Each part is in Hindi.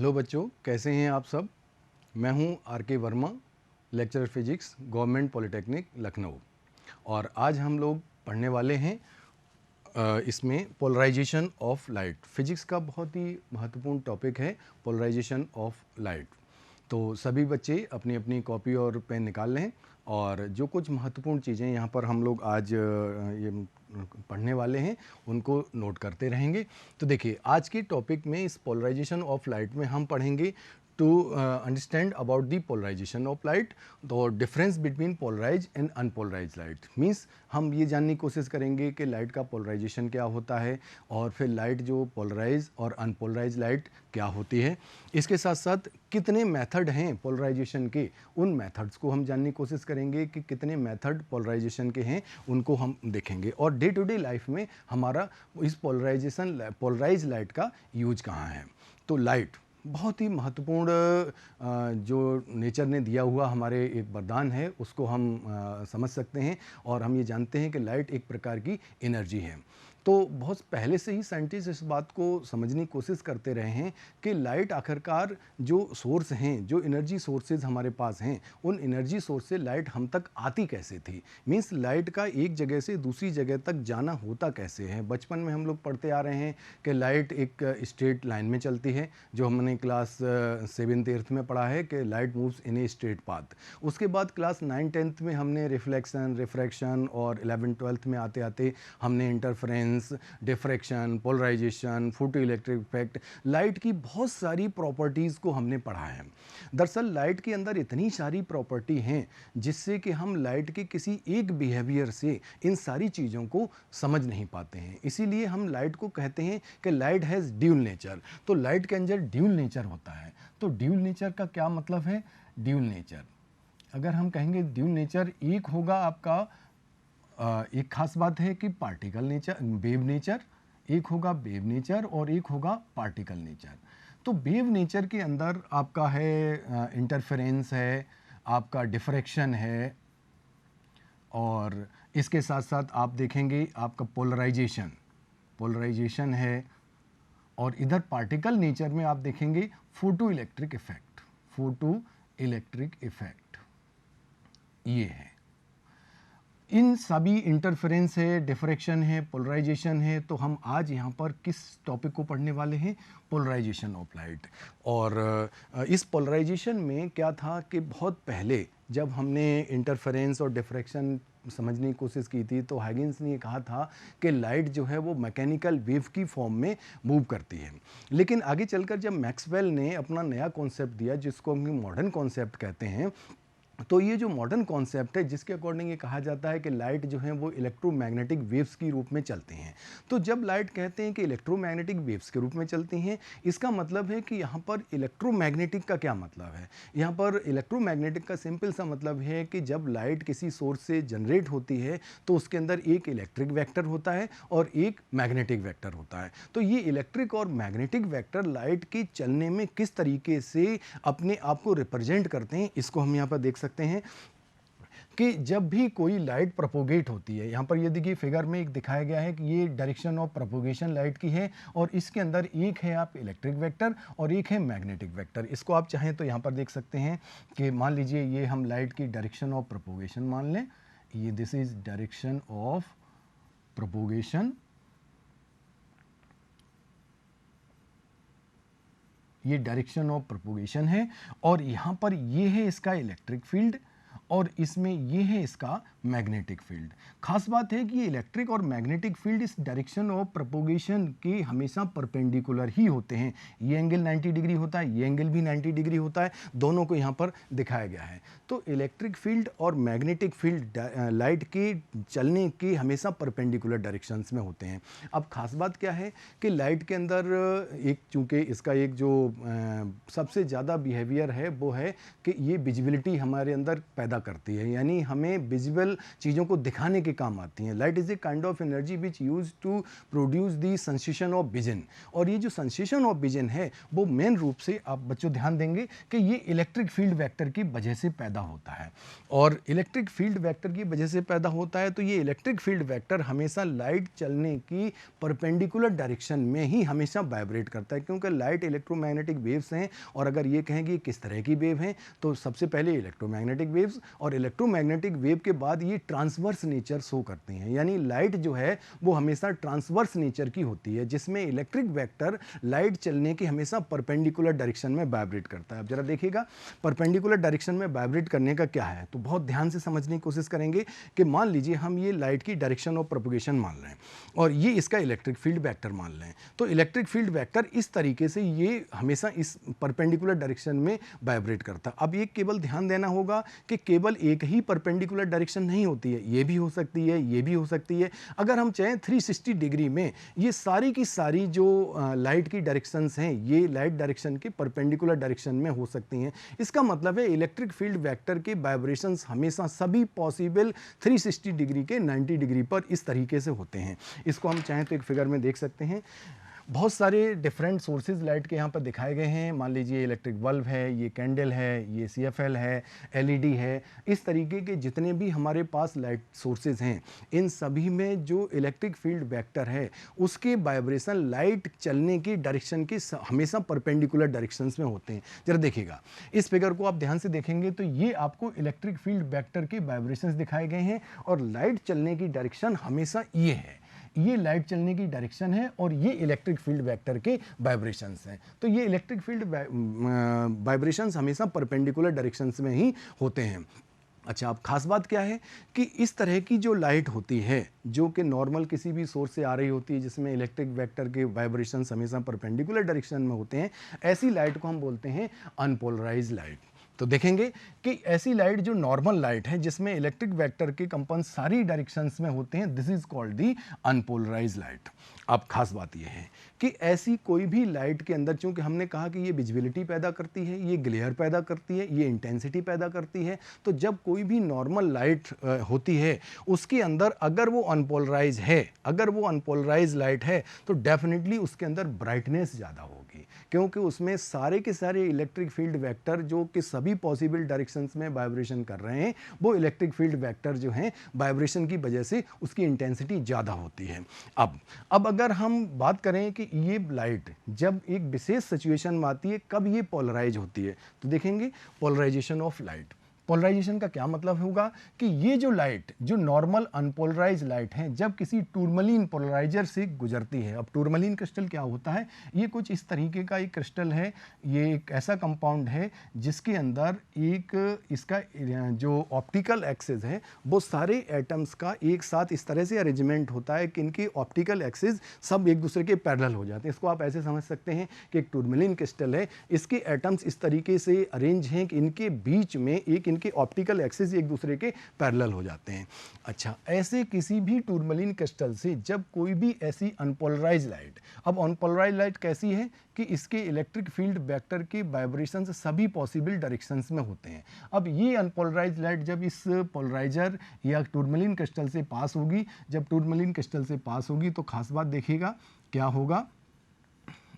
हेलो बच्चों, कैसे हैं आप सब। मैं हूं आर के Verma, lecturer physics, government polytechnic Lucknow. और आज हम लोग पढ़ने वाले हैं इसमें पोलराइजेशन ऑफ लाइट। फिजिक्स का बहुत ही महत्वपूर्ण टॉपिक है पोलराइजेशन ऑफ लाइट। तो सभी बच्चे अपनी अपनी कॉपी और पेन निकाल लें और जो कुछ महत्वपूर्ण चीज़ें यहाँ पर हम लोग आज ये पढ़ने वाले हैं उनको नोट करते रहेंगे। तो देखिए, आज के टॉपिक में इस पोलराइजेशन ऑफ लाइट में हम पढ़ेंगे to understand about the polarisation of light, the difference between polarise and unpolarise light. Means हम ये जानने की कोशिश करेंगे कि लाइट का पोलराइजेशन क्या होता है और फिर लाइट जो पोलराइज और अनपोलराइज लाइट क्या होती है। इसके साथ साथ कितने मेथड हैं पोलराइजेशन के, उन मेथड्स को हम जानने की कोशिश करेंगे कि कितने मेथड पोलराइजेशन के हैं, उनको हम देखेंगे। और डे टू डे लाइफ में हमारा इस पोलराइज लाइट का यूज कहाँ है। तो लाइट बहुत ही महत्वपूर्ण जो नेचर ने दिया हुआ हमारे एक वरदान है, उसको हम समझ सकते हैं। और हम ये जानते हैं कि लाइट एक प्रकार की एनर्जी है। तो बहुत पहले से ही साइंटिस्ट इस बात को समझने की कोशिश करते रहे हैं कि लाइट आखिरकार जो सोर्स हैं, जो एनर्जी सोर्सेज हमारे पास हैं, उन एनर्जी सोर्स से लाइट हम तक आती कैसे थी। मीन्स लाइट का एक जगह से दूसरी जगह तक जाना होता कैसे है। बचपन में हम लोग पढ़ते आ रहे हैं कि लाइट एक स्ट्रेट लाइन में चलती है, जो हमने क्लास 7th-8th में पढ़ा है कि light moves in a straight path. उसके बाद क्लास 9th-10th में हमने रिफ्लेक्शन, रिफ्रैक्शन और 11th-12th में आते आते हमने interference, diffraction, polarisation, photo electric effect, light की बहुत सारी प्रॉपर्टीज़ को हमने पढ़ा है। दरअसल लाइट के अंदर इतनी सारी प्रॉपर्टी हैं जिससे कि हम लाइट के किसी एक बिहेवियर से इन सारी चीज़ों को समझ नहीं पाते हैं। इसीलिए हम लाइट को कहते हैं कि लाइट हैज़ ड्यूल नेचर। तो लाइट के अंदर ड्यूल नेचर होता है। तो ड्यूल नेचर का क्या मतलब है। ड्यूल नेचर, अगर हम कहेंगे ड्यूल नेचर, एक होगा आपका एक खास बात है कि पार्टिकल नेचर, वेव नेचर, एक होगा वेव नेचर और एक होगा पार्टिकल नेचर। तो वेव नेचर के अंदर आपका है इंटरफेरेंस है, आपका डिफ्रैक्शन है, और इसके साथ साथ आप देखेंगे आपका पोलराइजेशन है। और इधर पार्टिकल नेचर में आप देखेंगे फोटो इलेक्ट्रिक इफेक्ट, ये है। इन सभी इंटरफेरेंस है, डिफ्रैक्शन है, पोलराइजेशन है। तो हम आज यहाँ पर किस टॉपिक को पढ़ने वाले हैं, पोलराइजेशन ऑफ लाइट। और इस पोलराइजेशन में क्या था कि बहुत पहले जब हमने इंटरफेरेंस और डिफ्रैक्शन समझने की कोशिश की थी तो हाइगन्स ने कहा था कि लाइट जो है वो मैकेनिकल वेव की फॉर्म में मूव करती है। लेकिन आगे चलकर जब मैक्सवेल ने अपना नया कॉन्सेप्ट दिया, जिसको हम मॉडर्न कॉन्सेप्ट कहते हैं, तो ये जो मॉडर्न कॉन्सेप्ट है जिसके अकॉर्डिंग ये कहा जाता है कि लाइट जो है वो इलेक्ट्रोमैग्नेटिक वेव्स के रूप में चलती हैं। तो जब लाइट कहते हैं कि इलेक्ट्रोमैग्नेटिक वेव्स के रूप में चलती हैं, इसका मतलब है कि यहाँ पर इलेक्ट्रोमैग्नेटिक का क्या मतलब है। यहाँ पर इलेक्ट्रोमैग्नेटिक का सिंपल सा मतलब है कि जब लाइट किसी सोर्स से जनरेट होती है तो उसके अंदर एक इलेक्ट्रिक वेक्टर होता है और एक मैग्नेटिक वेक्टर होता है। तो ये इलेक्ट्रिक और मैग्नेटिक वेक्टर लाइट के चलने में किस तरीके से अपने आप को रिप्रेजेंट करते हैं, इसको हम यहाँ पर देख सकते हैं कि जब भी कोई लाइट प्रोपोगेट होती है, यहाँ पर ये देखिए फिगर में एक दिखाया गया है कि ये डायरेक्शन ऑफ प्रोपोगेशन लाइट की है, और इसके अंदर एक है आप इलेक्ट्रिक वेक्टर और एक है मैग्नेटिक वेक्टर। इसको आप चाहें तो यहाँ पर देख सकते हैं कि मान लीजिए ये हम लाइट की डायरेक्शन ऑफ प्रोपोगेशन मान लें, ये this is direction of propagation, ये डायरेक्शन ऑफ प्रोपोगेशन है, और यहाँ पर ये है इसका इलेक्ट्रिक फील्ड और इसमें ये है इसका मैग्नेटिक फील्ड। खास बात है कि ये इलेक्ट्रिक और मैग्नेटिक फील्ड इस डायरेक्शन ऑफ प्रोपोगेशन के हमेशा परपेंडिकुलर ही होते हैं। ये एंगल 90 डिग्री होता है, ये एंगल भी 90 डिग्री होता है, दोनों को यहाँ पर दिखाया गया है। तो इलेक्ट्रिक फील्ड और मैग्नेटिक फील्ड लाइट के चलने के हमेशा परपेंडिकुलर डायरेक्शंस में होते हैं। अब खास बात क्या है कि लाइट के अंदर एक, चूँकि इसका एक जो सबसे ज़्यादा बिहेवियर है वो है कि ये विजिबिलिटी हमारे अंदर पैदा करती है, यानी हमें विजिबल केवल चीज़ों को दिखाने के काम आती हैं। Light is a kind of energy which use to produce the sensation of vision, और ये जो सेंसेशन ऑफ विजन है वो मेन रूप से, आप बच्चों ध्यान देंगे कि ये इलेक्ट्रिक फील्ड वेक्टर की वजह से पैदा होता है। और इलेक्ट्रिक फील्ड वेक्टर की वजह से पैदा होता है, तो ये इलेक्ट्रिक फील्ड वेक्टर हमेशा लाइट चलने की परपेंडिकुलर डायरेक्शन में ही हमेशा वाइब्रेट करता है, क्योंकि लाइट इलेक्ट्रोमैग्नेटिक वेव्स हैं। और अगर ये कहेंगे किस तरह की वेव हैं, तो सबसे पहले इलेक्ट्रोमैग्नेटिक वेव्स, और इलेक्ट्रोमैग्नेटिक वेव के बाद ये ट्रांसवर्स नेचर शो करती हैं। यानी लाइट जो है वो हमेशा ट्रांसवर्स नेचर की होती है, जिसमें इलेक्ट्रिक वेक्टर लाइट चलने की हमेशा परपेंडिकुलर डायरेक्शन में वाइब्रेट करता है। अब जरा देखिएगा परपेंडिकुलर डायरेक्शन में वाइब्रेट करने का क्या है, तो बहुत ध्यान से समझने की कोशिश करेंगे कि मान लीजिए हम ये लाइट की डायरेक्शन ऑफ प्रोपगेशन मान लें और ये इसका इलेक्ट्रिक फील्ड वेक्टर मान लें, तो इलेक्ट्रिक फील्ड वेक्टर इस तरीके से ये हमेशा इस परपेंडिकुलर डायरेक्शन में वाइब्रेट करता है। अब ये केवल ध्यान देना होगा कि केवल एक ही परपेंडिकुलर डायरेक्शन नहीं होती है, ये भी हो सकती है, ये भी हो सकती है। अगर हम चाहें 360 डिग्री में ये सारी की सारी जो लाइट की डायरेक्शंस हैं, ये लाइट डायरेक्शन के परपेंडिकुलर डायरेक्शन में हो सकती हैं। इसका मतलब है इलेक्ट्रिक फील्ड वेक्टर के वाइब्रेशंस हमेशा सभी पॉसिबल 360 डिग्री के 90 डिग्री पर इस तरीके से होते हैं। इसको हम चाहें तो एक फिगर में देख सकते हैं। बहुत सारे डिफरेंट सोर्सेज लाइट के यहाँ पर दिखाए गए हैं। मान लीजिए इलेक्ट्रिक बल्ब है, ये कैंडल है, ये CFL है, LED है। इस तरीके के जितने भी हमारे पास लाइट सोर्सेज हैं, इन सभी में जो इलेक्ट्रिक फील्ड वेक्टर है उसके वाइब्रेशन लाइट चलने की डायरेक्शन के हमेशा परपेंडिकुलर डायरेक्शंस में होते हैं। जरा देखिएगा इस फिगर को आप ध्यान से देखेंगे तो ये आपको इलेक्ट्रिक फील्ड वेक्टर के वाइब्रेशंस दिखाए गए हैं, और लाइट चलने की डायरेक्शन हमेशा ये है। ये लाइट चलने की डायरेक्शन है और ये इलेक्ट्रिक फील्ड वेक्टर के वाइब्रेशंस हैं। तो ये इलेक्ट्रिक फील्ड वाइब्रेशंस हमेशा परपेंडिकुलर डायरेक्शंस में ही होते हैं। अच्छा, अब खास बात क्या है कि इस तरह की जो लाइट होती है जो कि नॉर्मल किसी भी सोर्स से आ रही होती है, जिसमें इलेक्ट्रिक वेक्टर के वाइब्रेशंस हमेशा परपेंडिकुलर डायरेक्शन में होते हैं, ऐसी लाइट को हम बोलते हैं अनपोलराइज्ड लाइट। तो देखेंगे कि ऐसी लाइट जो नॉर्मल लाइट है जिसमें इलेक्ट्रिक वेक्टर के कंपन सारी डायरेक्शंस में होते हैं, this is called the unpolarised light. अब खास बात यह है कि ऐसी कोई भी लाइट के अंदर, चूंकि हमने कहा कि ये विजिबिलिटी पैदा करती है, ये ग्लेयर पैदा करती है, ये इंटेंसिटी पैदा करती है, तो जब कोई भी नॉर्मल लाइट होती है उसके अंदर अगर वो अनपोलराइज है, अगर वो अनपोलराइज लाइट है, तो डेफिनेटली उसके अंदर ब्राइटनेस ज़्यादा होगी, क्योंकि उसमें सारे के सारे इलेक्ट्रिक फील्ड वेक्टर जो कि सभी पॉसिबल डायरेक्शंस में वाइब्रेशन कर रहे हैं, वो इलेक्ट्रिक फील्ड वेक्टर जो हैं वाइब्रेशन की वजह से उसकी इंटेंसिटी ज़्यादा होती है। अब अगर हम बात करें कि ये लाइट जब एक विशेष सिचुएशन में आती है, कब ये पोलराइज होती है, तो देखेंगे पोलराइजेशन ऑफ लाइट। पोलराइजेशन का क्या मतलब होगा कि ये जो लाइट, जो नॉर्मल अनपोलराइज लाइट है, जब किसी टूरमलीन पोलराइजर से गुजरती है। अब टूरमलीन क्रिस्टल क्या होता है, ये कुछ इस तरीके का एक क्रिस्टल है। ये एक ऐसा कंपाउंड है जिसके अंदर एक इसका जो ऑप्टिकल एक्सिस है वो सारे एटम्स का एक साथ इस तरह से अरेंजमेंट होता है कि इनके ऑप्टिकल एक्सिस सब एक दूसरे के पैरेलल हो जाते हैं। इसको आप ऐसे समझ सकते हैं कि एक टूरमलीन क्रिस्टल है, इसके एटम्स इस तरीके से अरेंज हैं कि इनके बीच में इनके ऑप्टिकल एक्सिस एक दूसरे के पैरेलल हो जाते हैं। अच्छा, ऐसे किसी भी टूरमलीन क्रिस्टल से जब कोई भी ऐसी अनपोलराइज लाइट, अब अनपोलराइज लाइट कैसी है कि इसके इलेक्ट्रिक फील्ड वेक्टर के वाइब्रेशंस सभी पॉसिबल डायरेक्शंस में होते हैं। अब ये अनपोलराइज लाइट जब इस पोलराइजर या टूरमलीन क्रिस्टल से पास होगी, जब टूरमलीन क्रिस्टल से पास होगी तो खास बात देखिएगा क्या होगा,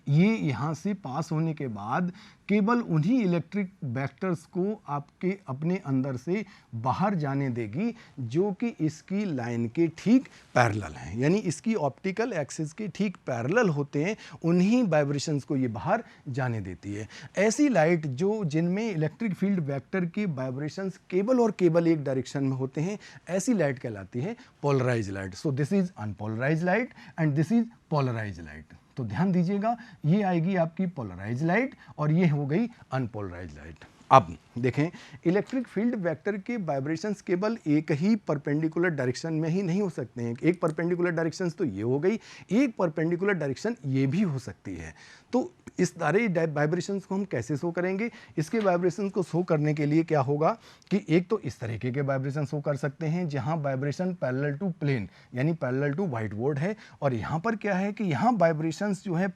ये यहाँ से पास होने के बाद केवल उन्हीं इलेक्ट्रिक वेक्टर्स को आपके अपने अंदर से बाहर जाने देगी जो कि इसकी लाइन के ठीक पैरेलल हैं, यानी इसकी ऑप्टिकल एक्सिस के ठीक पैरेलल होते हैं, उन्हीं वाइब्रेशंस को ये बाहर जाने देती है। ऐसी लाइट जो जिनमें इलेक्ट्रिक फील्ड वेक्टर के वाइब्रेशंस केवल और केवल एक डायरेक्शन में होते हैं, ऐसी लाइट कहलाती है polarize light. So this is unpolarize light and this is polarize light. तो ध्यान दीजिएगा, ये आएगी आपकी पोलराइज लाइट और ये हो गई अनपोलराइज लाइट। अब देखें, इलेक्ट्रिक फील्ड वेक्टर के वाइब्रेशंस केवल एक ही परपेंडिकुलर डायरेक्शन में ही नहीं हो सकते हैं। एक परपेंडिकुलर डायरेक्शन तो ये हो गई, एक परपेंडिकुलर डायरेक्शन ये भी हो सकती है। तो इस सारे वाइब्रेशंस को हम कैसे शो करेंगे, इसके वाइब्रेशंस को शो करने के लिए क्या होगा कि एक तो इस तरीके के वाइब्रेशन शो कर सकते हैं जहां वाइब्रेशन पैरेलल टू प्लेन यानी पैरेलल टू व्हाइट बोर्ड है, और यहां पर क्या है कि यहां वाइब्रेशंस जो है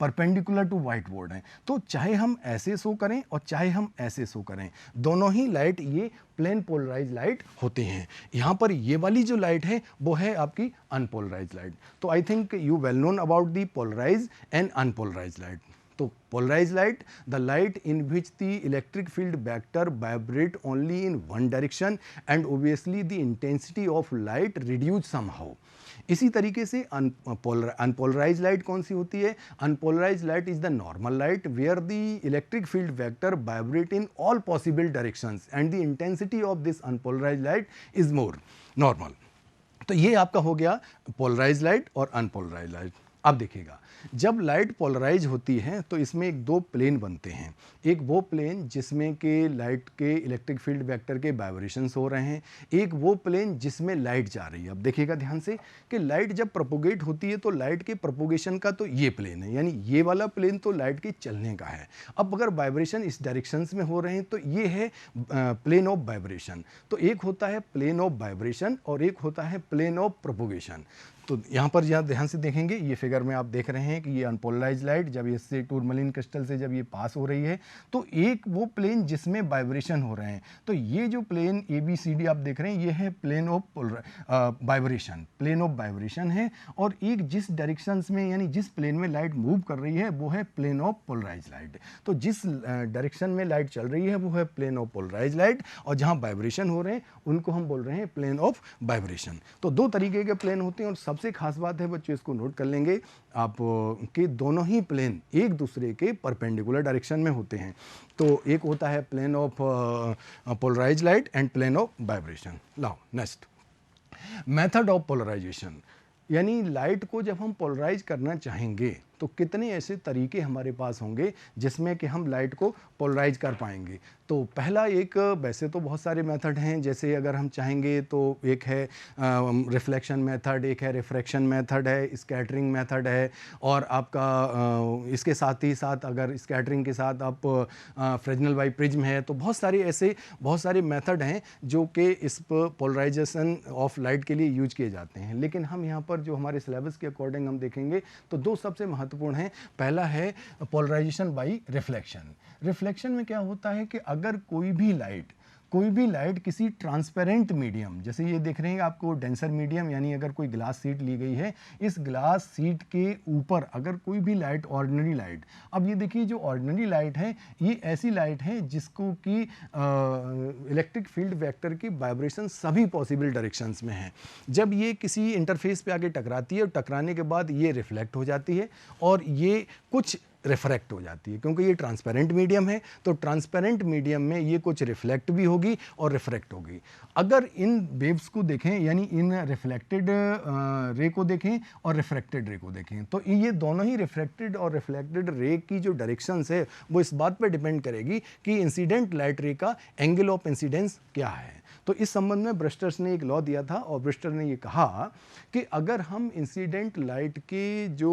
परपेंडिकुलर टू व्हाइट बोर्ड है। तो चाहे हम ऐसे शो करें और चाहे हम ऐसे से शो करें, दोनों ही लाइट ये प्लेन पोलराइज लाइट होते हैं। यहाँ पर ये वाली जो लाइट है वो है आपकी अनपोलराइज लाइट। तो I think you well known about the polarize and unpolarise light. तो polarized light, the light in which the electric field vector vibrate only in one direction and obviously the intensity of light reduce somehow. इसी तरीके से अनपोलराइज लाइट कौन सी होती है? Unpolarize light is the normal light where the electric field vector vibrate in all possible directions and the intensity of this unpolarize light is more normal. तो ये आपका हो गया पोलराइज लाइट और अनपोलराइज लाइट। अब देखिएगा, जब लाइट पोलराइज होती है तो इसमें एक दो प्लेन बनते हैं। एक वो प्लेन जिसमें के लाइट के इलेक्ट्रिक फील्ड वेक्टर के वाइब्रेशंस हो रहे हैं, एक वो प्लेन जिसमें लाइट जा रही है। अब देखिएगा ध्यान से कि लाइट जब प्रोपोगेट होती है तो लाइट के प्रोपोगेशन का तो ये प्लेन है, यानी ये वाला प्लेन तो लाइट के चलने का है। अब अगर वाइब्रेशन इस डायरेक्शंस में हो रहे हैं तो ये है प्लेन ऑफ वाइब्रेशन। तो एक होता है प्लेन ऑफ वाइब्रेशन और एक होता है प्लेन ऑफ प्रोपोगेशन। तो यहाँ पर यहाँ ध्यान से देखेंगे, ये फिगर में आप देख रहे हैं कि ये अनपोलराइज लाइट जब इससे टूरमलिन क्रिस्टल से जब ये पास हो रही है तो एक वो प्लेन जिसमें वाइब्रेशन हो रहे हैं, तो ये जो प्लेन ABCD आप देख रहे हैं ये है plane of vibration, plane of vibration है। और एक जिस डायरेक्शंस में यानी जिस प्लेन में लाइट मूव कर रही है वो है प्लेन ऑफ पोलराइज लाइट। तो जिस डायरेक्शन में लाइट चल रही है वो है प्लेन ऑफ पोलराइज लाइट और जहाँ वाइब्रेशन हो रहे हैं उनको हम बोल रहे हैं प्लेन ऑफ वाइब्रेशन। तो दो तरीके के प्लेन होते हैं और सबसे खास बात है बच्चों, इसको नोट कर लेंगे आप कि दोनों ही प्लेन एक दूसरे के परपेंडिकुलर डायरेक्शन में होते हैं। तो एक होता है plane of polarize light and plane of vibration. लाओ नेक्स्ट, मेथड ऑफ पोलराइजेशन, यानी लाइट को जब हम पोलराइज करना चाहेंगे तो कितने ऐसे तरीके हमारे पास होंगे जिसमें कि हम लाइट को पोलराइज कर पाएंगे। तो पहला एक, वैसे तो बहुत सारे मेथड हैं, जैसे अगर हम चाहेंगे तो एक है रिफ्लेक्शन मेथड, एक है रिफ्रैक्शन मेथड है, स्कैटरिंग मेथड है, और आपका इसके साथ ही साथ अगर स्कैटरिंग के साथ आप फ्रेजनल बाइप्रिज्म है, तो बहुत सारे ऐसे बहुत सारे मेथड हैं जो कि इस पोलराइजेशन ऑफ लाइट के लिए यूज किए जाते हैं। लेकिन हम यहाँ पर जो हमारे सिलेबस के अकॉर्डिंग हम देखेंगे तो दो सबसे महत्वपूर्ण हैं। पहला है पोलराइजेशन बाय रिफ्लेक्शन। रिफ्लेक्शन में क्या होता है कि अगर कोई भी लाइट किसी ट्रांसपेरेंट मीडियम, जैसे ये देख रहे हैं आपको डेंसर मीडियम, यानी अगर कोई ग्लास शीट ली गई है, इस ग्लास शीट के ऊपर अगर कोई भी लाइट, ऑर्डिनरी लाइट, अब ये देखिए जो ऑर्डिनरी लाइट है ये ऐसी लाइट है जिसको कि इलेक्ट्रिक फील्ड वेक्टर की वाइब्रेशन सभी पॉसिबल डायरेक्शंस में है। जब ये किसी इंटरफेस पे आके टकराती है और टकराने के बाद ये रिफ्लेक्ट हो जाती है और ये कुछ रिफ्रैक्ट हो जाती है, क्योंकि ये ट्रांसपेरेंट मीडियम है। तो ट्रांसपेरेंट मीडियम में ये कुछ रिफ्लेक्ट भी होगी और रिफ्रैक्ट होगी। अगर इन वेव्स को देखें, यानी इन रिफ्लेक्टेड रे को देखें और रिफ्रैक्टेड रे को देखें, तो ये दोनों ही रिफ्रैक्टेड और रिफ्लेक्टेड रे की जो डायरेक्शंस है वो इस बात पर डिपेंड करेगी कि इंसिडेंट लाइट रे का एंगल ऑफ इंसिडेंस क्या है। तो इस संबंध में ब्रिस्टर्स ने एक लॉ दिया था और ब्रिस्टर ने ये कहा कि अगर हम इंसिडेंट लाइट के जो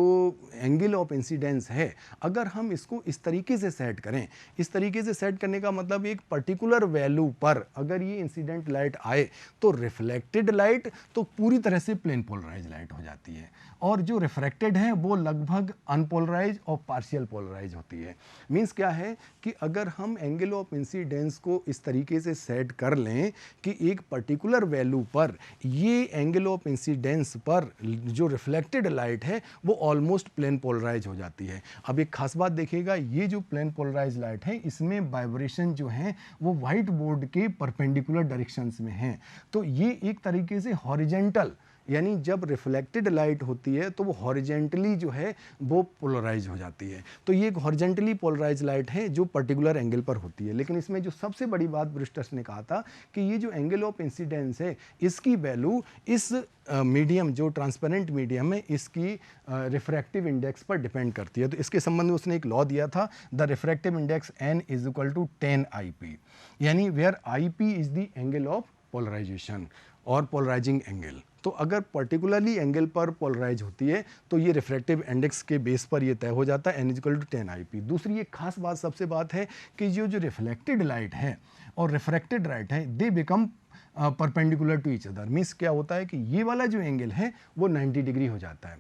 एंगल ऑफ इंसिडेंस है, अगर हम इसको इस तरीके से सेट करें, इस तरीके से सेट करने का मतलब एक पर्टिकुलर वैल्यू पर अगर ये इंसिडेंट लाइट आए तो रिफ्लेक्टेड लाइट तो पूरी तरह से प्लेन पोलराइज लाइट हो जाती है, और जो रिफ्रैक्टेड है वो लगभग अनपोलराइज और पार्शियल पोलराइज होती है। मीन्स क्या है कि अगर हम एंगल ऑफ इंसिडेंस को इस तरीके से सेट कर लें कि एक पर्टिकुलर वैल्यू पर ये एंगल ऑफ इंसिडेंस पर जो रिफ्लेक्टेड लाइट है वो ऑलमोस्ट प्लेन पोलराइज हो जाती है। अब एक खास बात देखिएगा, ये जो प्लेन पोलराइज लाइट है इसमें वाइब्रेशन जो है वो व्हाइट बोर्ड के परपेंडिकुलर डायरेक्शंस में है। तो ये एक तरीके से हॉरिजेंटल, यानी जब रिफ्लेक्टेड लाइट होती है तो वो हॉरिजेंटली जो है वो पोलराइज हो जाती है। तो ये एक हॉरिजेंटली पोलराइज लाइट है जो पर्टिकुलर एंगल पर होती है। लेकिन इसमें जो सबसे बड़ी बात ब्रिस्टर्स ने कहा था कि ये जो एंगल ऑफ इंसिडेंस है इसकी वैल्यू इस मीडियम जो ट्रांसपेरेंट मीडियम है इसकी रिफ्रैक्टिव इंडेक्स पर डिपेंड करती है। तो इसके संबंध में उसने एक लॉ दिया था, the refractive index n is equal to 10 IP, यानी where IP is the angle of polarization और पोलराइजिंग एंगल। तो अगर पर्टिकुलरली एंगल पर पोलराइज होती है तो ये रिफ्रैक्टिव इंडेक्स के बेस पर ये तय हो जाता है, n इक्वल टू 10 IP। दूसरी एक खास बात सबसे बात है कि जो रिफ्लेक्टेड लाइट है और रिफ्रैक्टेड लाइट है they become perpendicular to each other. Means क्या होता है कि ये वाला जो एंगल है वो 90 डिग्री हो जाता है,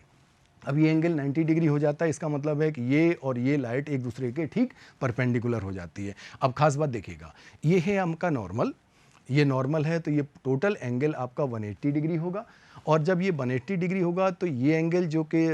अब ये एंगल 90 डिग्री हो जाता है, इसका मतलब है कि ये और ये लाइट एक दूसरे के ठीक परपेंडिकुलर हो जाती है। अब खास बात देखिएगा, ये है आपका नॉर्मल, ये नॉर्मल है, तो ये टोटल एंगल आपका 180 डिग्री होगा। और जब ये 180 डिग्री होगा तो ये एंगल जो कि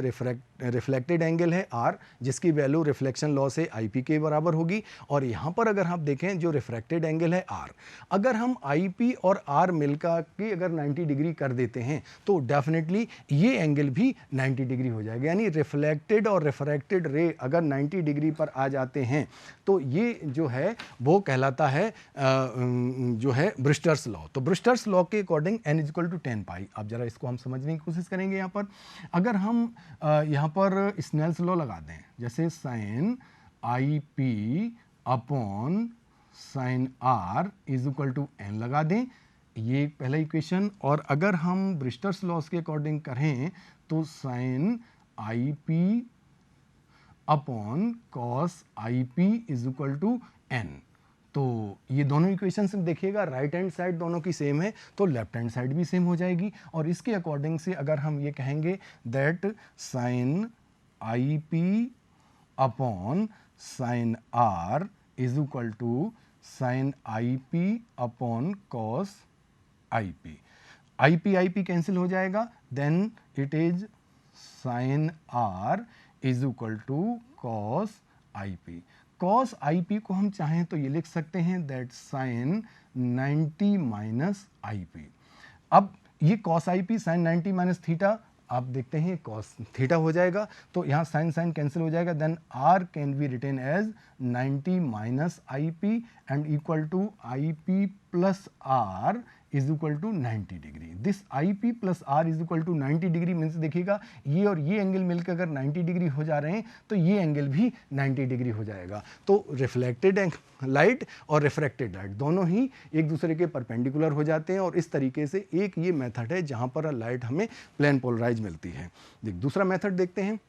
रिफ्लेक्टेड एंगल है आर, जिसकी वैल्यू रिफ्लेक्शन लॉ से आई पी के बराबर होगी। और यहाँ पर अगर आप देखें जो रिफ्रैक्टेड एंगल है आर, अगर हम आई पी और आर मिलकर के अगर 90 डिग्री कर देते हैं तो डेफिनेटली ये एंगल भी 90 डिग्री हो जाएगा। यानी रिफ्लेक्टेड और रिफ्रैक्टेड रे अगर 90 डिग्री पर आ जाते हैं तो ये जो है वो कहलाता है जो है ब्रिस्टर्स लॉ। तो ब्रिस्टर्स लॉ के अकॉर्डिंग n इक्वल टू 10 पाई। अब जरा इसको हम समझने की कोशिश करेंगे। यहाँ पर अगर हम यहाँ पर स्नेल्स लॉ लगा दें, जैसे sine I P upon sine R is equal to N लगा दें, ये पहला इक्वेशन। और अगर हम ब्रिस्टर्स लॉस के अकॉर्डिंग करें तो sine I P upon cos I P is equal to N. तो ये दोनों इक्वेशंस देखिएगा, राइट हैंड साइड दोनों की सेम है तो लेफ्ट हैंड साइड भी सेम हो जाएगी। और इसके अकॉर्डिंग से अगर हम ये कहेंगे that sine I P upon sine R is equal to sine I P upon cos I P. I P cancel हो जाएगा, then it is sine R is equal to cos I P. Cos I P को हम चाहें तो ये लिख सकते हैं that sine 90 minus I P. अब ये cos I P sine 90 minus theta, आप देखते हैं कॉस थीटा हो जाएगा, तो यहाँ साइन साइन कैंसिल हो जाएगा। Then R can be written as 90 minus I P and equal to I P plus R is equal to 90 degree. This I P plus R is equal to 90 degree means देखिएगा ये और ये एंगल मिलकर अगर 90 डिग्री हो जा रहे हैं तो ये एंगल भी 90 डिग्री हो जाएगा। तो रिफ्लेक्टेड लाइट और रिफ्रैक्टेड लाइट दोनों ही एक दूसरे के परपेंडिकुलर हो जाते हैं। और इस तरीके से एक ये मेथड है जहाँ पर लाइट हमें प्लेन पोलराइज मिलती है। दूसरा मेथड देखते हैं,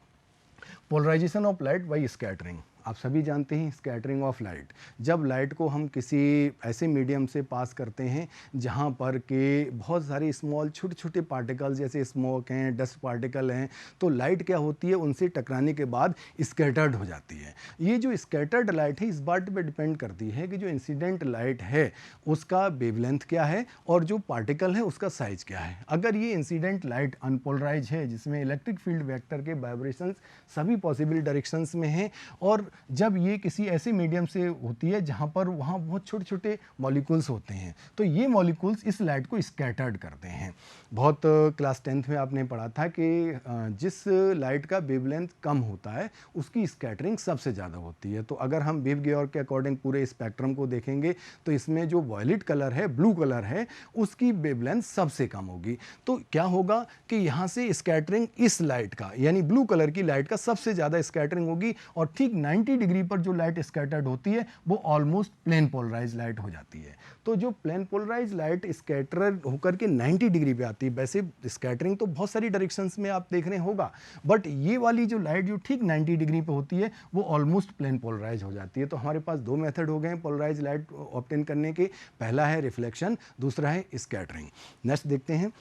polarization of light by scattering. आप सभी जानते हैं स्कैटरिंग ऑफ लाइट, जब लाइट को हम किसी ऐसे मीडियम से पास करते हैं जहां पर के बहुत सारे स्मॉल छोटे छोटे पार्टिकल्स जैसे स्मोक हैं, डस्ट पार्टिकल हैं, तो लाइट क्या होती है उनसे टकराने के बाद स्कैटर्ड हो जाती है। ये जो स्कैटर्ड लाइट है इस बात पे डिपेंड करती है कि जो इंसिडेंट लाइट है उसका वेवलेंथ क्या है और जो पार्टिकल है उसका साइज क्या है। अगर ये इंसिडेंट लाइट अनपोलराइज है जिसमें इलेक्ट्रिक फील्ड वेक्टर के वाइब्रेशंस सभी पॉसिबल डायरेक्शंस में हैं, और जब ये किसी ऐसे मीडियम से होती है जहाँ पर वहाँ बहुत छोटे छोटे मॉलिक्यूल्स होते हैं, तो ये मॉलिक्यूल्स इस लाइट को स्कैटर्ड करते हैं। बहुत क्लास 10th में आपने पढ़ा था कि जिस लाइट का वेवलेंथ कम होता है उसकी स्कैटरिंग सबसे ज़्यादा होती है। तो अगर हम विव गेऑर्ग के अकॉर्डिंग पूरे स्पेक्ट्रम को देखेंगे तो इसमें जो वॉयलेट कलर है, ब्लू कलर है, उसकी वेवलेंथ सबसे कम होगी। तो क्या होगा कि यहाँ से स्कैटरिंग इस लाइट का यानी ब्लू कलर की लाइट का सबसे ज़्यादा स्कैटरिंग होगी, और ठीक 90 डिग्री पर जो लाइट स्कैटर्ड होती है वो ऑलमोस्ट प्लेन पोलराइज लाइट हो जाती है। तो जो प्लेन पोलराइज लाइट स्कैटर होकर के 90 डिग्री पे आती है, वैसे स्कैटरिंग तो बहुत सारी डायरेक्शंस में आप देख रहे होगा, बट ये वाली जो लाइट जो ठीक 90 डिग्री पे होती है वो ऑलमोस्ट प्लेन पोलराइज हो जाती है। तो हमारे पास दो मेथड हो गए हैं पोलराइज लाइट ऑब्टेन करने के, पहला है रिफ्लेक्शन, दूसरा है स्कैटरिंग। नेक्स्ट देखते हैं,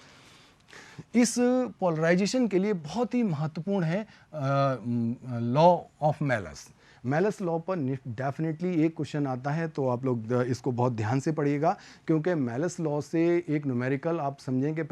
इस पोलराइजेशन के लिए बहुत ही महत्वपूर्ण है law of Malus. Malus law पर डेफिनेटली एक क्वेश्चन आता है, तो आप लोग इसको बहुत ध्यान से पढ़िएगा, क्योंकि मेलस लॉ से एक न्यूमेरिकल आप समझेंगे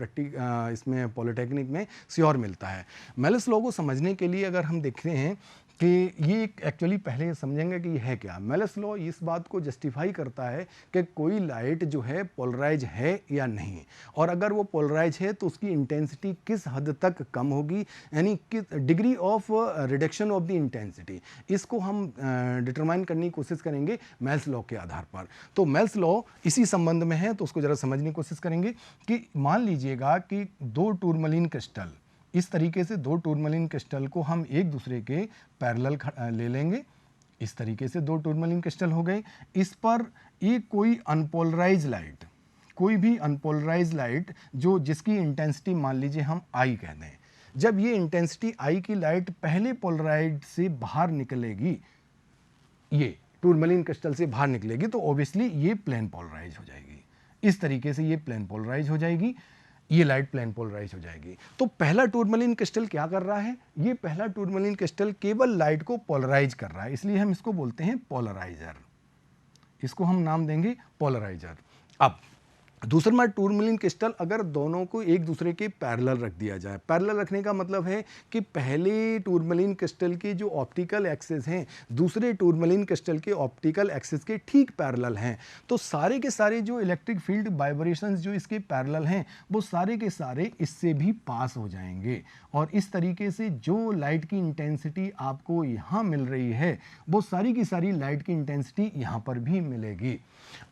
इसमें पॉलिटेक्निक में श्योर मिलता है। मेलस लॉ को समझने के लिए अगर हम देखते हैं कि ये एक्चुअली पहले समझेंगे कि ये है क्या। मेलस लॉ इस बात को जस्टिफाई करता है कि कोई लाइट जो है पोलराइज है या नहीं, और अगर वो पोलराइज है तो उसकी इंटेंसिटी किस हद तक कम होगी, यानी किस degree of reduction of the intensity, इसको हम डिटरमाइन करने की कोशिश करेंगे मेल्स लॉ के आधार पर। तो मेल्स लॉ इसी संबंध में है, तो उसको ज़रा समझने की कोशिश करेंगे कि मान लीजिएगा कि दो टूरमलीन क्रिस्टल, इस तरीके से दो टूरमलीन क्रिस्टल को हम एक दूसरे के पैरेलल ले लेंगे। इस तरीके से दो टूरमलीन क्रिस्टल हो गए, इस पर एक कोई अनपोलराइज लाइट, कोई भी अनपोलराइज लाइट जो जिसकी इंटेंसिटी मान लीजिए हम आई कह दें, जब ये इंटेंसिटी आई की लाइट पहले पोलराइज से बाहर निकलेगी, ये टूरमलीन क्रिस्टल से बाहर निकलेगी, तो ऑब्वियसली ये प्लेन पोलराइज हो जाएगी। इस तरीके से ये प्लेन पोलराइज हो जाएगी। ये लाइट प्लेन पोलराइज हो जाएगी। तो पहला टूरमैलिन क्रिस्टल क्या कर रहा है, ये पहला टूरमैलिन क्रिस्टल केवल लाइट को पोलराइज कर रहा है, इसलिए हम इसको बोलते हैं पोलराइजर। इसको हम नाम देंगे पोलराइजर। अब दूसरा टूरमैलिन क्रिस्टल अगर दोनों को एक दूसरे के पैरेलल रख दिया जाए, पैरेलल रखने का मतलब है कि पहले टूरमैलिन क्रिस्टल के जो ऑप्टिकल एक्सिस हैं दूसरे टूरमैलिन क्रिस्टल के ऑप्टिकल एक्सिस के ठीक पैरेलल हैं, तो सारे के सारे जो इलेक्ट्रिक फील्ड वाइब्रेशंस जो इसके पैरेलल हैं वो सारे के सारे इससे भी पास हो जाएंगे, और इस तरीके से जो लाइट की इंटेंसिटी आपको यहाँ मिल रही है वो सारी की सारी लाइट की इंटेंसिटी यहाँ पर भी मिलेगी।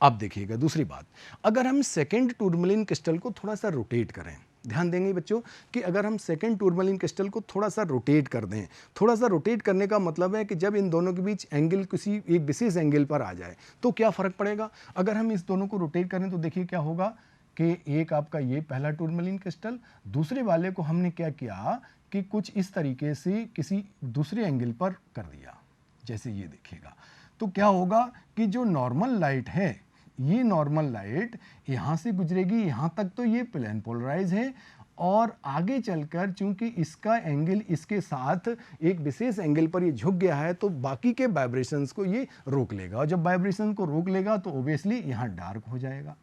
अब देखिएगा दूसरी बात, अगर हम सेकेंड टूरमैलिन क्रिस्टल को थोड़ा सा रोटेट करें, ध्यान देंगे बच्चों कि अगर हम सेकेंड टूरमैलिन क्रिस्टल को थोड़ा सा रोटेट कर दें, थोड़ा सा रोटेट करने का मतलब है कि जब इन दोनों के बीच एंगल किसी एक विशेष एंगल पर आ जाए तो क्या फ़र्क पड़ेगा। अगर हम इस दोनों को रोटेट करें तो देखिए क्या होगा कि एक आपका ये पहला टूरमैलिन क्रिस्टल, दूसरे वाले को हमने क्या किया कि कुछ इस तरीके से किसी दूसरे एंगल पर कर दिया, जैसे ये देखिएगा, तो क्या होगा कि जो नॉर्मल लाइट है ये नॉर्मल लाइट यहाँ से गुजरेगी, यहाँ तक तो ये प्लेन पोलराइज है, और आगे चलकर चूंकि इसका एंगल इसके साथ एक विशेष एंगल पर ये झुक गया है तो बाकी के वाइब्रेशंस को ये रोक लेगा, और जब वाइब्रेशन को रोक लेगा तो ओबियसली यहाँ डार्क हो जाएगा।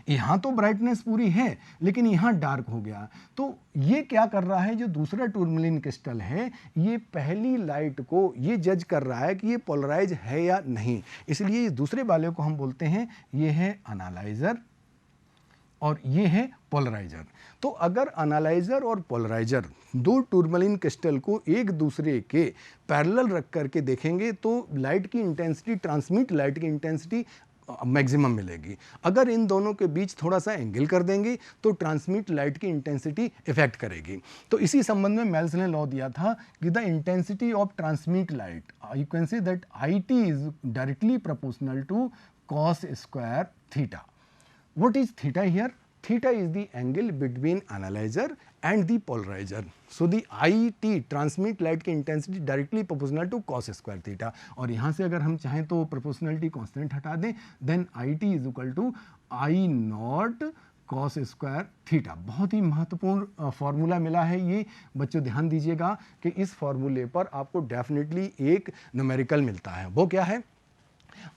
यहाँ तो ब्राइटनेस पूरी है लेकिन यहाँ डार्क हो गया, तो ये क्या कर रहा है, जो दूसरा टूरमैलिन क्रिस्टल है ये पहली लाइट को ये जज कर रहा है कि ये पोलराइज है या नहीं, इसलिए इस दूसरे वाले को हम बोलते हैं ये है एनालाइजर और ये है पोलराइजर। तो अगर एनालाइजर और पोलराइजर दो टूरमैलिन क्रिस्टल को एक दूसरे के पैरेलल रख करके देखेंगे तो लाइट की इंटेंसिटी, ट्रांसमिट लाइट की इंटेंसिटी मैक्सिमम मिलेगी। अगर इन दोनों के बीच थोड़ा सा एंगल कर देंगे तो ट्रांसमिट लाइट की इंटेंसिटी इफेक्ट करेगी। तो इसी संबंध में मेल्स ने लॉ दिया था कि the intensity of transmit light, you can say that IT is directly proportional to cos square theta. What is theta here? Theta is the angle between analyzer and the polarizer. So the IT, transmit light की intensity directly proportional to cos square theta. और यहाँ से अगर हम चाहें तो proportionality constant हटा दें, then IT is equal to I naught cos square theta। बहुत ही महत्वपूर्ण फॉर्मूला मिला है ये, बच्चों ध्यान दीजिएगा कि इस फॉर्मूले पर आपको डेफिनेटली एक न्यूमेरिकल मिलता है। वो क्या है?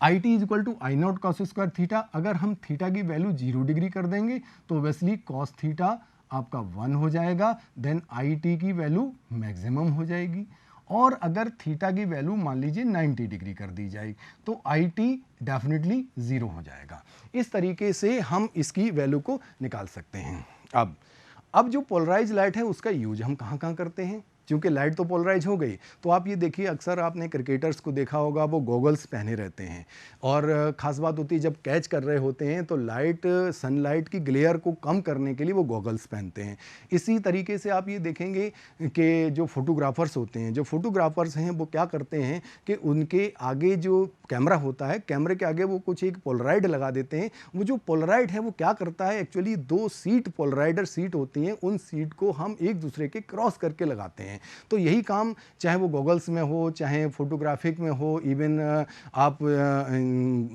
IT is equal to I not cos square theta. अगर हम थीटा की वैल्यू 0 डिग्री कर देंगे तो ऑब्वियसली कॉस थीटा आपका 1 हो जाएगा, देन IT की वैल्यू मैक्सिमम हो जाएगी। और अगर थीटा की वैल्यू मान लीजिए 90 डिग्री कर दी जाए तो IT डेफिनेटली 0 हो जाएगा। इस तरीके से हम इसकी वैल्यू को निकाल सकते हैं। अब जो पोलराइज लाइट है उसका यूज हम कहाँ कहाँ करते हैं, क्योंकि लाइट तो पोलराइज हो गई, तो आप ये देखिए अक्सर आपने क्रिकेटर्स को देखा होगा वो गॉगल्स पहने रहते हैं, और ख़ास बात होती है जब कैच कर रहे होते हैं तो लाइट, सनलाइट की ग्लेयर को कम करने के लिए वो गॉगल्स पहनते हैं। इसी तरीके से आप ये देखेंगे कि जो फोटोग्राफर्स होते हैं, जो फोटोग्राफर्स हैं वो क्या करते हैं कि उनके आगे जो कैमरा होता है, कैमरे के आगे वो कुछ एक पोलराइड लगा देते हैं। वो जो पोलराइड है वो क्या करता है, एक्चुअली 2 सीट पोलराइडर सीट होती हैं, उन सीट को हम एक दूसरे के क्रॉस करके लगाते हैं। तो यही काम चाहे वो गॉगल्स में हो, चाहे फोटोग्राफिक में हो, इवन आप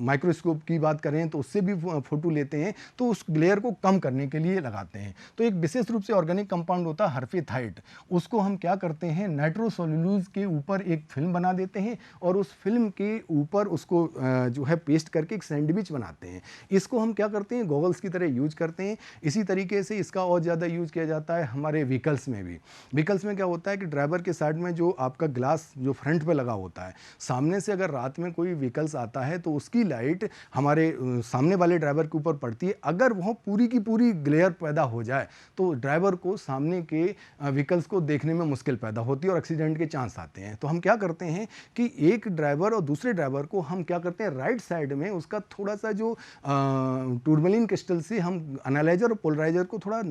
माइक्रोस्कोप की बात करें तो उससे भी फोटो लेते हैं, तो उस ग्लेयर को कम करने के लिए लगाते हैं। तो एक विशेष रूप से ऑर्गेनिक कंपाउंड होता है हर्फेथाइट, उसको हम क्या करते हैं, नाइट्रोसोल्यूलोज के ऊपर एक फिल्म बना देते हैं और उस फिल्म के ऊपर उसको जो है पेस्ट करके एक सैंडविच बनाते हैं। इसको हम क्या करते हैं, गॉगल्स की तरह यूज करते हैं। इसी तरीके से इसका और ज़्यादा यूज किया जाता है हमारे व्हीकल्स में भी। व्हीकल्स में क्या होता है कि ड्राइवर के साइड में जो आपका ग्लास जो फ्रंट पे लगा होता है, सामने से अगर रात में कोई व्हीकल्स आता है तो उसकी लाइट हमारे सामने वाले ड्राइवर के ऊपर पड़ती है। अगर वह पूरी की पूरी ग्लेयर पैदा हो जाए तो ड्राइवर को सामने के व्हीकल्स को देखने में मुश्किल पैदा होती है और एक्सीडेंट के चांस आते हैं। तो हम क्या करते हैं कि एक ड्राइवर और दूसरे ड्राइवर को हम क्या करते हैं, राइट साइड में उसका थोड़ा सा जो टूरमैलिन क्रिस्टल से हम एनालाइजर और पोलराइजर को थोड़ा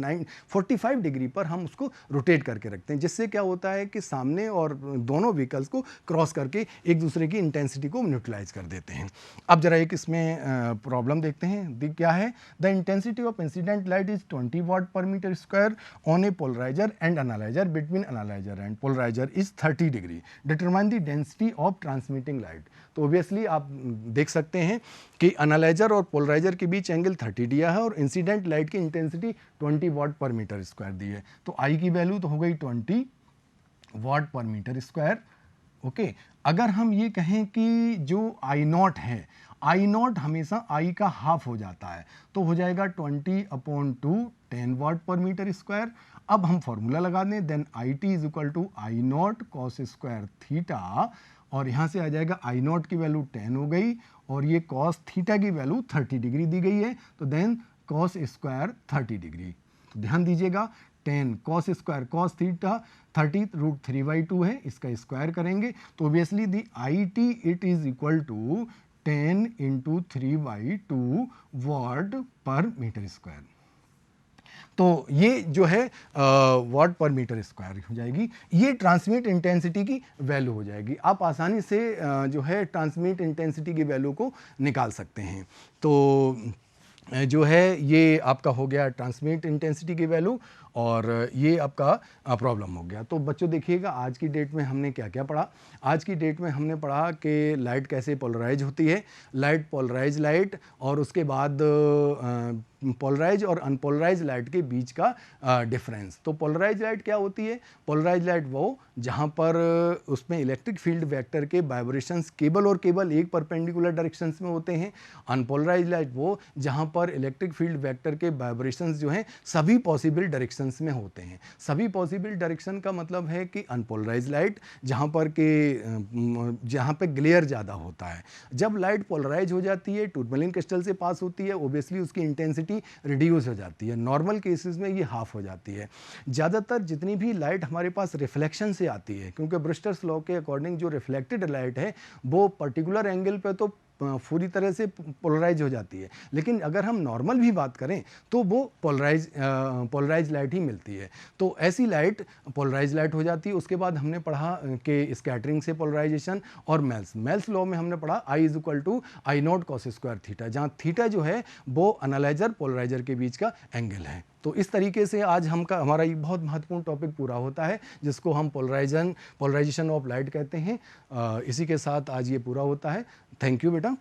45 डिग्री पर हम उसको रोटेट करके रखते हैं, जिससे क्या होता है कि सामने और दोनों व्हीकल्स को क्रॉस करके एक दूसरे की इंटेंसिटी को न्यूट्रलाइज कर देते हैं। अब जरा एक इसमें प्रॉब्लम देखते हैं, क्या है। The intensity of incident light is 20 watt per metre square on a polarizer and analyser between analyser and polarizer is 30 degree, determine the density of transmitting light. तो ऑब्वियसली आप देख सकते हैं कि एनालाइजर और पोलराइजर के बीच एंगल 30 दिया है और इंसिडेंट लाइट की intensity 20 watt per metre square दी है। तो आई की वैल्यू तो हो गई 20 watt per metre square. Okay, अगर हम ये कहें कि जो आई नॉट है, आई नॉट हमेशा आई का हाफ हो जाता है, तो हो जाएगा 20/2 10 वाट पर मीटर स्क्वायर। अब हम फॉर्मूला लगा दें, then I T is equal to I not cos square theta, और यहाँ से आ जाएगा आई नॉट की वैल्यू 10 हो गई और ये कॉस थीटा की वैल्यू 30 डिग्री दी गई है, तो देन कॉस स्क्वायर 30 डिग्री। तो ध्यान दीजिएगा 10 कॉस स्क्वायर कॉस थीटा 30 √3/2 है, इसका स्क्वायर करेंगे तो obviously the I T it is equal to 10 × 3/2 watt per metre square. तो ये जो है वाट पर मीटर स्क्वायर हो जाएगी, ये ट्रांसमिट इंटेंसिटी की वैल्यू हो जाएगी। आप आसानी से जो है ट्रांसमिट इंटेंसिटी की वैल्यू को निकाल सकते हैं। तो जो है ये आपका हो गया ट्रांसमिट इंटेंसिटी की वैल्यू और ये आपका प्रॉब्लम हो गया। तो बच्चों देखिएगा आज की डेट में हमने क्या क्या पढ़ा। आज की डेट में हमने पढ़ा कि लाइट कैसे पोलराइज होती है, लाइट पोलराइज लाइट और उसके बाद पोलराइज और अनपोलराइज लाइट के बीच का डिफरेंस। तो पोलराइज लाइट क्या होती है? पोलराइज लाइट वो जहाँ पर उसमें इलेक्ट्रिक फील्ड वेक्टर के वाइब्रेशंस केवल और केवल एक परपेंडिकुलर डायरेक्शंस में होते हैं। अनपोलराइज लाइट वो जहाँ पर इलेक्ट्रिक फील्ड वेक्टर के वाइब्रेशंस जो हैं सभी पॉसिबल डायरेक्शंस में होते हैं। सभी पॉसिबल डायरेक्शन का मतलब है कि अनपोलराइज लाइट जहाँ पर जहाँ पे ग्लेयर ज़्यादा होता है। जब लाइट पोलराइज हो जाती है, टूरमैलिन क्रिस्टल से पास होती है, ओबियसली उसकी इंटेंसिटी रिड्यूस हो जाती है। नॉर्मल केसेस में ये हाफ हो जाती है। ज़्यादातर जितनी भी लाइट हमारे पास रिफ्लेक्शन से आती है, क्योंकि ब्रिस्टर्स लॉ के अकॉर्डिंग जो रिफ्लेक्टेड लाइट है वो पर्टिकुलर एंगल पे तो पूरी तरह से पोलराइज हो जाती है, लेकिन अगर हम नॉर्मल भी बात करें तो वो पोलराइज लाइट ही मिलती है। तो ऐसी लाइट पोलराइज लाइट हो जाती है। उसके बाद हमने पढ़ा कि स्कैटरिंग से पोलराइजेशन और मेल्स लॉ में हमने पढ़ा I is equal to I not cos square theta, जहाँ थीटा जो है वो एनालाइजर पोलराइजर के बीच का एंगल है। तो इस तरीके से आज हमारा एक बहुत महत्वपूर्ण टॉपिक पूरा होता है जिसको हम पोलराइजेशन ऑफ लाइट कहते हैं। इसी के साथ आज ये पूरा होता है। थैंक यू बेटा।